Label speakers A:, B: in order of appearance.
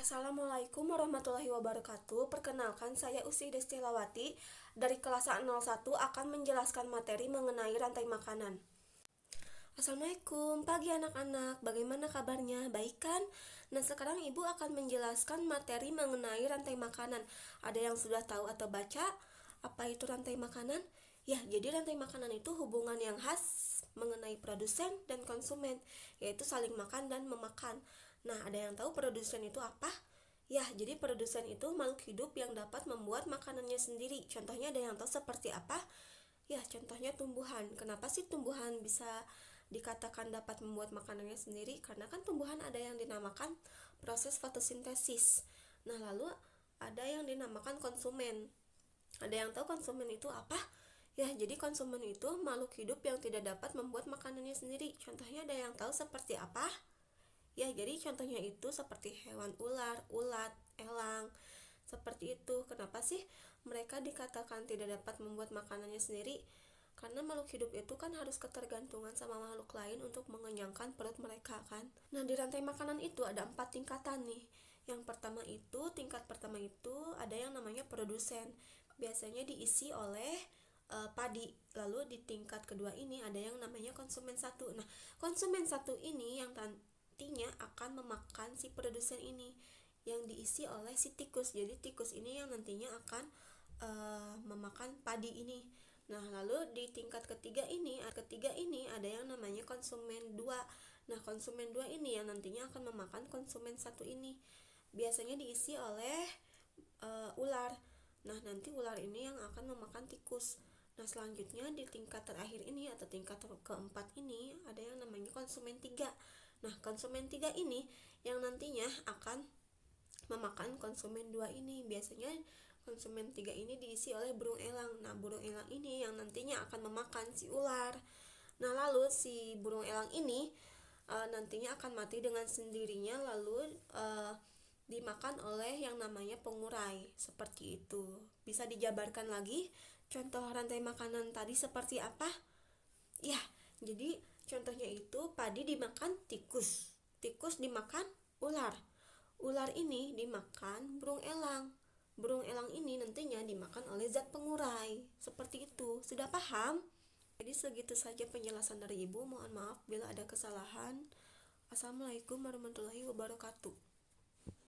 A: Assalamualaikum warahmatullahi wabarakatuh. Perkenalkan, saya Usi Destilawati dari kelas A01 akan menjelaskan materi mengenai rantai makanan. Assalamualaikum, pagi anak-anak. Bagaimana kabarnya? Baik kan? Nah, sekarang Ibu akan menjelaskan materi mengenai rantai makanan. Ada yang sudah tahu atau baca apa itu rantai makanan? Ya, jadi rantai makanan itu hubungan yang khas mengenai produsen dan konsumen, yaitu saling makan dan memakan. Nah, ada yang tahu produsen itu apa? Ya, jadi produsen itu makhluk hidup yang dapat membuat makanannya sendiri. Contohnya ada yang tahu seperti apa? Ya, contohnya tumbuhan. Kenapa sih tumbuhan bisa dikatakan dapat membuat makanannya sendiri? Karena kan tumbuhan ada yang dinamakan proses fotosintesis. Nah, lalu ada yang dinamakan konsumen. Ada yang tahu konsumen itu apa? Ya, jadi konsumen itu makhluk hidup yang tidak dapat membuat makanannya sendiri. Contohnya ada yang tahu seperti apa? Ya, jadi contohnya itu seperti hewan ular, ulat, elang, seperti itu. Kenapa sih mereka dikatakan tidak dapat membuat makanannya sendiri? Karena makhluk hidup itu kan harus ketergantungan sama makhluk lain untuk mengenyangkan perut mereka kan. Nah, di rantai makanan itu ada 4 tingkatan nih. Tingkat pertama itu ada yang namanya produsen. Biasanya diisi oleh padi. Lalu di tingkat kedua ini ada yang namanya konsumen satu. Nah, konsumen satu ini yang nantinya akan memakan si produsen ini yang diisi oleh si tikus. Jadi tikus ini yang nantinya akan memakan padi ini. Nah, lalu di tingkat ketiga ini ada yang namanya konsumen 2. Nah, konsumen 2 ini yang nantinya akan memakan konsumen satu ini. Biasanya diisi oleh ular. Nah, nanti ular ini yang akan memakan tikus. Nah, selanjutnya di tingkat terakhir ini atau tingkat keempat ini ada yang namanya konsumen 3. Nah, konsumen 3 ini yang nantinya akan memakan konsumen 2 ini. Biasanya konsumen 3 ini diisi oleh burung elang. Nah, burung elang ini yang nantinya akan memakan si ular. Nah, lalu si burung elang ini nantinya akan mati dengan sendirinya, lalu dimakan oleh yang namanya pengurai. Seperti itu. Bisa dijabarkan lagi contoh rantai makanan tadi seperti apa? Ya, jadi contohnya itu padi dimakan tikus, tikus dimakan ular, ular ini dimakan burung elang, burung elang ini nantinya dimakan oleh zat pengurai. Seperti itu. Sudah paham? Jadi segitu saja penjelasan dari Ibu. Mohon maaf bila ada kesalahan. Assalamualaikum warahmatullahi wabarakatuh.